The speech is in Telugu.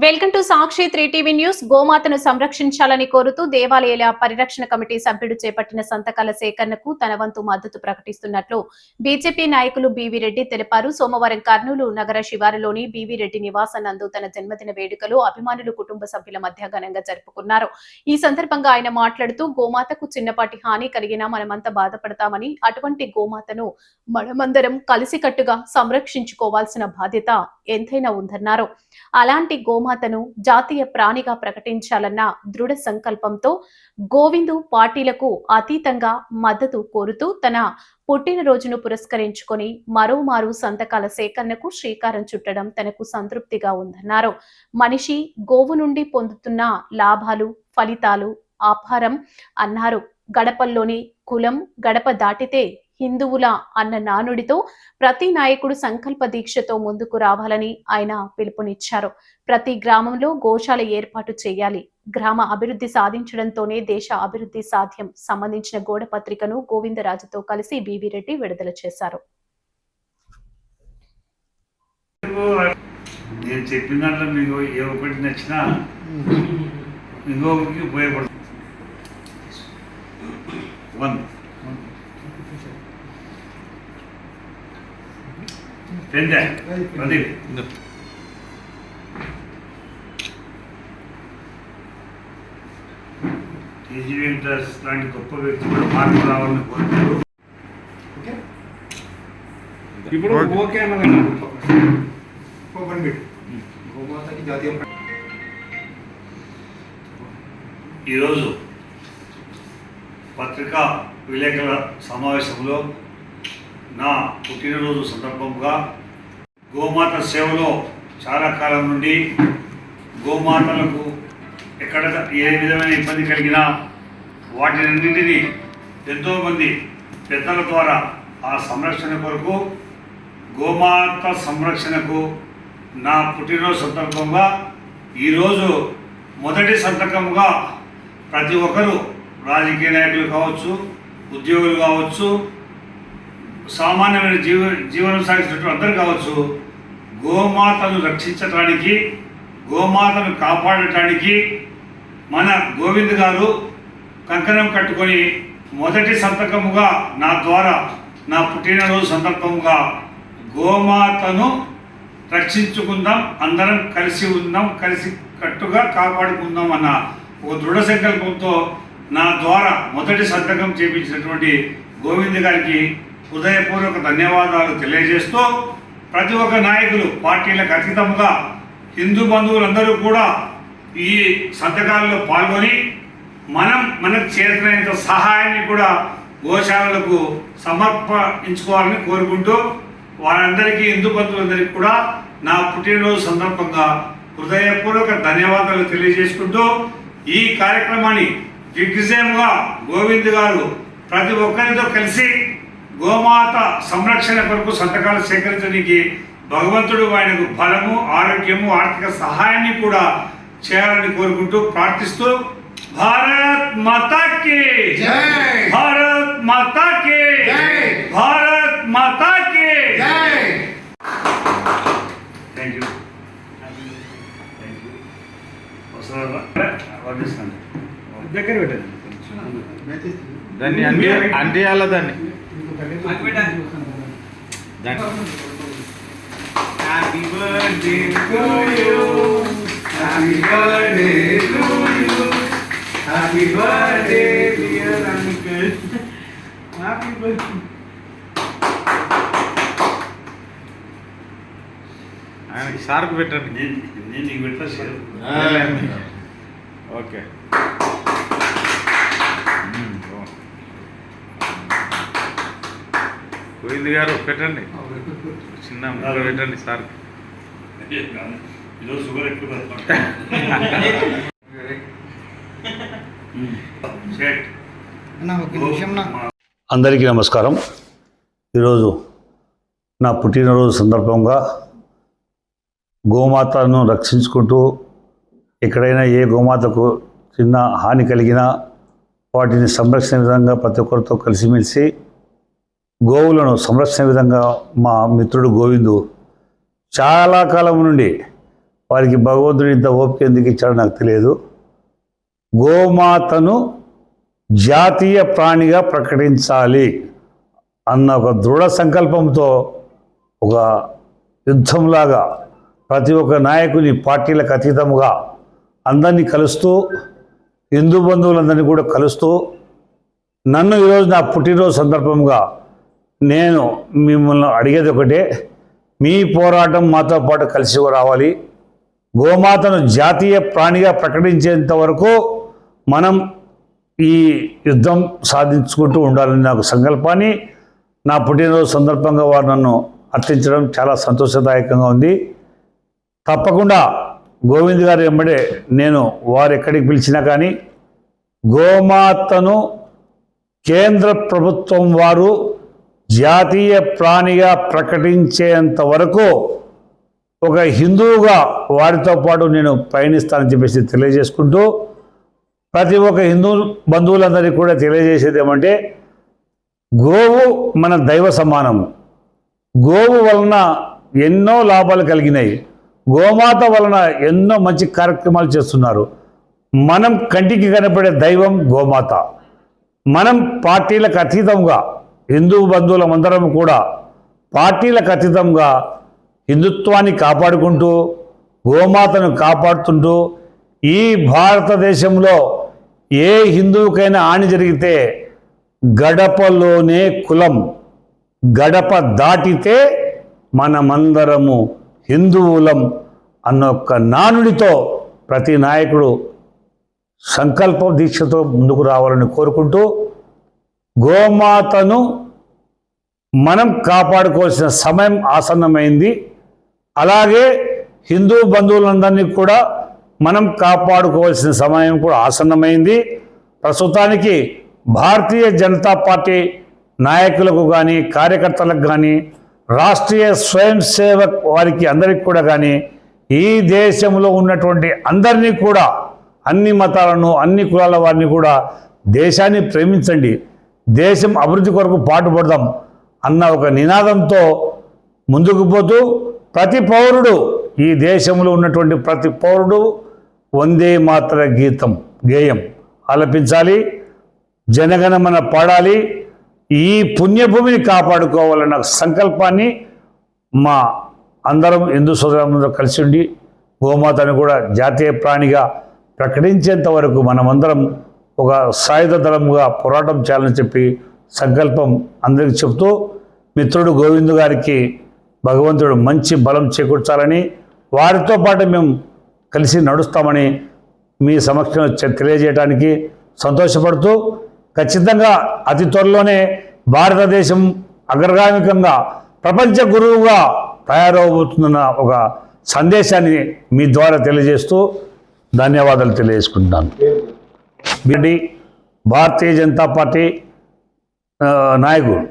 Welcome to Sakshi 3 news. గోమాతను సంరక్షించాలని కోరుతూ దేవాలయాల పరిరక్షణ కమిటీ సభ్యుడు చేపట్టిన సంతకాల సేకరణకు తన వంతు మద్దతు ప్రకటిస్తున్నట్లు బీజేపీ నాయకులు బీవీ రెడ్డి తెలిపారు. సోమవారం కర్నూలు నగర శివారులోని బీవీ రెడ్డి నివాసనందు తన జన్మదిన వేడుకలు అభిమానులు కుటుంబ సభ్యుల మధ్య ఘనంగా జరుపుకున్నారు. ఈ సందర్భంగా ఆయన మాట్లాడుతూ గోమాతకు చిన్నపాటి హాని కలిగినా మనమంతా బాధపడతామని, అటువంటి గోమాతను మనమందరం కలిసికట్టుగా సంరక్షించుకోవాల్సిన బాధ్యత ఎంతైనా ఉందన్నారు. అలాంటి గోమాతను జాతీయ ప్రాణిగా ప్రకటించాలన్న దృఢ సంకల్పంతో గోవిందు పార్టీలకు అతీతంగా మద్దతు కోరుతూ తన పుట్టినరోజును పురస్కరించుకొని మరోమారు సంతకాల సేకరణకు శ్రీకారం చుట్టడం తనకు సంతృప్తిగా ఉందన్నారు. మనిషి గోవు నుండి పొందుతున్న లాభాలు, ఫలితాలు అపారం అన్నారు. గడపల్లోని కులం గడప దాటితే హిందువుల అన్న నానుడితో ప్రతి నాయకుడు సంకల్ప దీక్షతో ముందుకు రావాలని ఆయన పిలుపునిచ్చారు. ప్రతి గ్రామంలో గోశాల ఏర్పాటు చేయాలి, గ్రామ అభివృద్ధి సాధించడంతోనే దేశ అభివృద్ధి సాధ్యం సంబంధించిన గోడ పత్రికను గోవిందరాజుతో కలిసి బీవీ రెడ్డి విడుదల చేశారు. నేను చెప్పిన దాంట్లో మీకు ఏ ఒకటి నచ్చినా ఇంకొకరికి ఉపయోగపడుతుంది. ప్రదీప్ టీజీ వెంకటేష్ లాంటి గొప్ప వ్యక్తి కూడా మార్పు రావాలని కోరుతారు. ఇప్పుడు ఓకే ఈరోజు పత్రికా విలేకరుల సమావేశంలో నా పుట్టినరోజు సందర్భంగా గోమాత సేవలో చాలా కాలం నుండి గోమాతలకు ఎక్కడ ఏ విధమైన ఇబ్బంది కలిగినా వాటినన్నింటినీ ఎంతోమంది పెద్దల ద్వారా ఆ సంరక్షణ కొరకు గోమాత సంరక్షణకు నా పుట్టినరోజు సందర్భంగా ఈరోజు మొదటి సంతకంగా ప్రతి ఒక్కరూ రాజకీయ నాయకులు కావచ్చు, ఉద్యోగులు కావచ్చు, సామాన్యమైన జీవనం సాగిస్తున్నట్టు అందరూ కావచ్చు, గోమాతను రక్షించడానికి, గోమాతను కాపాడటానికి మన గోవింద్ గారు కంకణం కట్టుకొని మొదటి సంతకముగా నా ద్వారా నా పుట్టినరోజు సందర్భంగా గోమాతను రక్షించుకుందాం, అందరం కలిసి ఉందాం, కలిసి కట్టుగా కాపాడుకుందాం అన్న ఒక దృఢ సంకల్పంతో నా ద్వారా మొదటి సంతకం చేపించినటువంటి గోవింద్ గారికి హృదయపూర్వక ధన్యవాదాలు తెలియజేస్తూ, ప్రతి ఒక్క నాయకులు పార్టీలకు అతీతంగా హిందూ బంధువులందరూ కూడా ఈ సంతకాలలో పాల్గొని మనకు చేతనైనంత సహాయాన్ని కూడా గోశాలలకు సమర్పించుకోవాలని కోరుకుంటూ, వారందరికీ హిందూ బంధువులందరికీ కూడా నా పుట్టినరోజు సందర్భంగా హృదయపూర్వక ధన్యవాదాలు తెలియజేసుకుంటూ, ఈ కార్యక్రమాన్ని దిగ్విజయంగా గోవింద్ గారు ప్రతి ఒక్కరితో కలిసి గోమాత సంరక్షణ కొరకు సంతకాలు సేకరించడానికి భగవంతుడు ఆయనకు బలము, ఆరోగ్యము, ఆర్థిక సహాయాన్ని కూడా చేయాలని కోరుకుంటూ ప్రార్థిస్తూ, భారత్ మాతాకి జై, భారత్ మాతాకి జై, భారత్ మాతాకి జై. Thank you. వర్ణిస్తాను దగ్గర పెట్టండి దాన్ని అంటియాల దాన్ని happy birthday to you, happy birthday to you, happy birthday dear uncle, happy birthday. ఆయనకి సార్కు పెట్టండి. నేను నీకు పెట్టా సార్. ఓకే. గోవింద్ గారు పెట్టండి, చిన్న ముక్కలు పెట్టండి సార్. ఈరోజు షుగర్ ఎక్కువ. అందరికీ నమస్కారం. ఈరోజు నా పుట్టినరోజు సందర్భంగా గోమాతను రక్షించుకుంటూ ఎక్కడైనా ఏ గోమాతకు చిన్న హాని కలిగినా వాటిని సంరక్షణ విధంగా ప్రతి ఒక్కరితో కలిసిమెలిసి గోవులను సంరక్షణ విధంగా మా మిత్రుడు గోవిందు చాలా కాలం నుండి వారికి భగవంతుడు ఇంత ఓపిక ఎందుకు ఇచ్చాడో నాకు తెలియదు. గోమాతను జాతీయ ప్రాణిగా ప్రకటించాలి అన్న ఒక దృఢ సంకల్పంతో ఒక యుద్ధంలాగా ప్రతి ఒక్క నాయకుని పార్టీలకు అతీతంగా అందరినీ కలుస్తూ, హిందూ బంధువులందరినీ కూడా కలుస్తూ, నన్ను ఈరోజు నా పుట్టినరోజు సందర్భంగా నేను మిమ్మల్ని అడిగేది ఒకటే, మీ పోరాటం మాతో పాటు కలిసి రావాలి. గోమాతను జాతీయ ప్రాణిగా ప్రకటించేంత వరకు మనం ఈ యుద్ధం సాధించుకుంటూ ఉండాలని నాకు సంకల్పాన్ని నా పుట్టినరోజు సందర్భంగా వారు నన్ను అర్థించడం చాలా సంతోషదాయకంగా ఉంది. తప్పకుండా గోవింద్ గారు వెంబడే నేను వారు ఎక్కడికి పిలిచినా కానీ గోమాతను కేంద్ర ప్రభుత్వం వారు జాతీయ ప్రాణిగా ప్రకటించేంత వరకు ఒక హిందువుగా వారితో పాటు నేను పయనిస్తానని చెప్పేసి తెలియజేసుకుంటూ, ప్రతి ఒక్క హిందూ బంధువులందరికీ కూడా తెలియజేసేది ఏమంటే, గోవు మన దైవ సమానము. గోవు వలన ఎన్నో లాభాలు కలిగినాయి. గోమాత వలన ఎన్నో మంచి కార్యక్రమాలు చేస్తున్నారు. మనం కంటికి కనపడే దైవం గోమాత. మనం పార్టీలకు అతీతంగా, హిందూ బంధువులమందరం కూడా పార్టీలకు అతీతంగా హిందుత్వాన్ని కాపాడుకుంటూ, గోమాతను కాపాడుతుంటూ, ఈ భారతదేశంలో ఏ హిందువుకైనా హాని జరిగితే గడపలోనే కులం, గడప దాటితే మనమందరము హిందువులం అన్న ఒక్క నానుడితో ప్రతి నాయకుడు సంకల్ప దీక్షతో ముందుకు రావాలని కోరుకుంటూ, గోమాతను మనం కాపాడుకోవాల్సిన సమయం ఆసన్నమైంది. అలాగే హిందూ బంధువులందరినీ కూడా మనం కాపాడుకోవాల్సిన సమయం కూడా ఆసన్నమైంది. ప్రస్తుతానికి భారతీయ జనతా పార్టీ నాయకులకు కానీ, కార్యకర్తలకు కానీ, రాష్ట్రీయ స్వయం సేవక్ వారికి అందరికీ కూడా కానీ, ఈ దేశంలో ఉన్నటువంటి అందరినీ కూడా, అన్ని మతాలను, అన్ని కులాల వారిని కూడా దేశాన్ని ప్రేమించండి, దేశం అభివృద్ధి కొరకు పాటుపడదాం అన్న ఒక నినాదంతో ముందుకు పోతూ, ప్రతి పౌరుడు, ఈ దేశంలో ఉన్నటువంటి ప్రతి పౌరుడు వందే మాతర గేయం ఆలపించాలి, జనగణమన పాడాలి. ఈ పుణ్యభూమిని కాపాడుకోవాలన్న సంకల్పాన్ని మా అందరం హిందూ సోదరులందరూ కలిసి ఉండి గోమాతను కూడా జాతీయ ప్రాణిగా ప్రకటించేంత వరకు మనమందరం ఒక సాయుధ దళంగా పోరాటం చేయాలని చెప్పి సంకల్పం అందరికీ చెప్తూ, మిత్రుడు గోవింద్ గారికి భగవంతుడు మంచి బలం చేకూర్చాలని, వారితో పాటు మేము కలిసి నడుస్తామని మీ సమక్షంలో తెలియజేయడానికి సంతోషపడుతూ, ఖచ్చితంగా అతి త్వరలోనే భారతదేశం అగ్రగామికంగా ప్రపంచ గురువుగా తయారవబోతుందన్న ఒక సందేశాన్ని మీ ద్వారా తెలియజేస్తూ ధన్యవాదాలు తెలియజేసుకుంటున్నాను. భారతీయ జనతా పార్టీ నాయకుడు